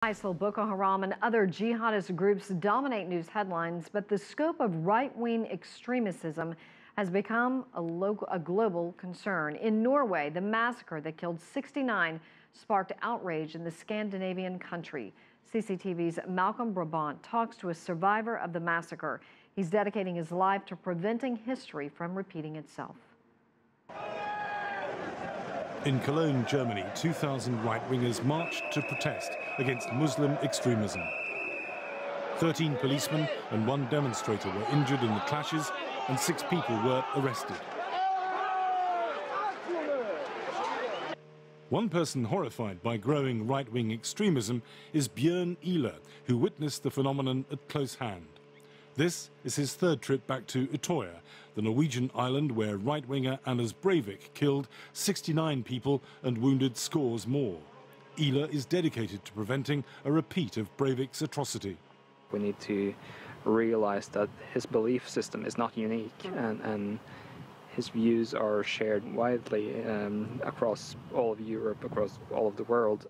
ISIL, Boko Haram, and other jihadist groups dominate news headlines, but the scope of right-wing extremism has become a global concern. In Norway, the massacre that killed 69 sparked outrage in the Scandinavian country. CCTV's Malcolm Brabant talks to a survivor of the massacre. He's dedicating his life to preventing history from repeating itself. In Cologne, Germany, 2,000 right-wingers marched to protest against Muslim extremism. 13 policemen and 1 demonstrator were injured in the clashes, and 6 people were arrested. One person horrified by growing right-wing extremism is Bjørn Ihler, who witnessed the phenomenon at close hand. This is his 3rd trip back to Utoya, the Norwegian island where right-winger Anders Breivik killed 69 people and wounded scores more. Ihler is dedicated to preventing a repeat of Breivik's atrocity. We need to realize that his belief system is not unique, and his views are shared widely across all of Europe, across all of the world.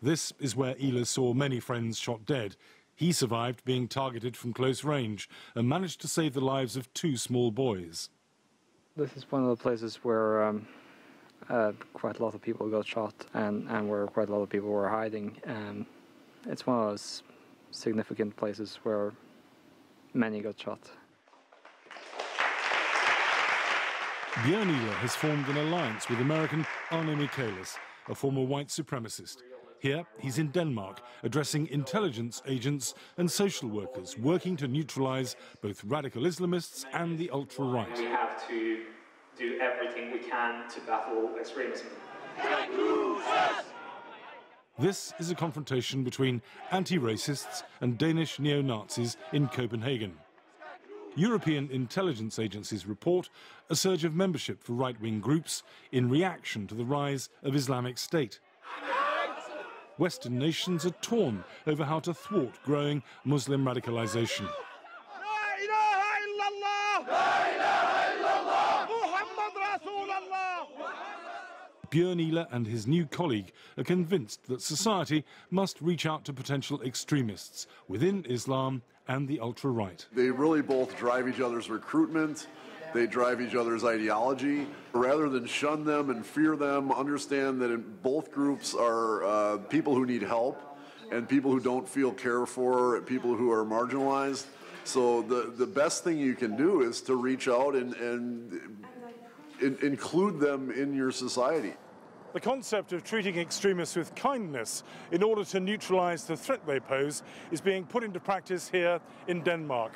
This is where Ihler saw many friends shot dead. He survived being targeted from close range and managed to save the lives of 2 small boys. This is one of the places where quite a lot of people got shot and where quite a lot of people were hiding. It's one of those significant places where many got shot. Bjørn Ihler has formed an alliance with American Arne Michaelis, a former white supremacist. Here, he's in Denmark, addressing intelligence agents and social workers working to neutralize both radical Islamists and the ultra-right. We have to do everything we can to battle extremism. This is a confrontation between anti-racists and Danish neo-Nazis in Copenhagen. European intelligence agencies report a surge of membership for right-wing groups in reaction to the rise of Islamic State. Western nations are torn over how to thwart growing Muslim radicalization. Bjørn Ihler and his new colleague are convinced that society must reach out to potential extremists within Islam and the ultra-right. They really both drive each other's recruitment. They drive each other's ideology. Rather than shun them and fear them, understand that in both groups are people who need help and people who don't feel cared for, people who are marginalized. So the best thing you can do is to reach out and include them in your society. The concept of treating extremists with kindness in order to neutralize the threat they pose is being put into practice here in Denmark.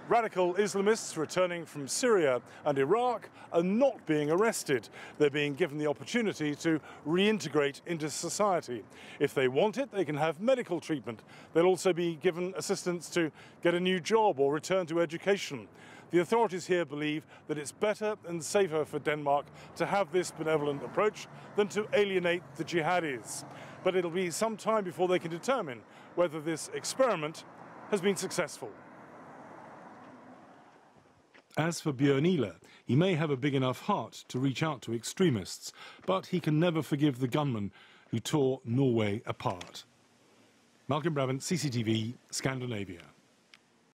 Radical Islamists returning from Syria and Iraq are not being arrested. They're being given the opportunity to reintegrate into society. If they want it, they can have medical treatment. They'll also be given assistance to get a new job or return to education. The authorities here believe that it's better and safer for Denmark to have this benevolent approach than to alienate the jihadis. But it'll be some time before they can determine whether this experiment has been successful. As for Bjørn Ihler, he may have a big enough heart to reach out to extremists, but he can never forgive the gunmen who tore Norway apart. Malcolm Brabant, CCTV, Scandinavia.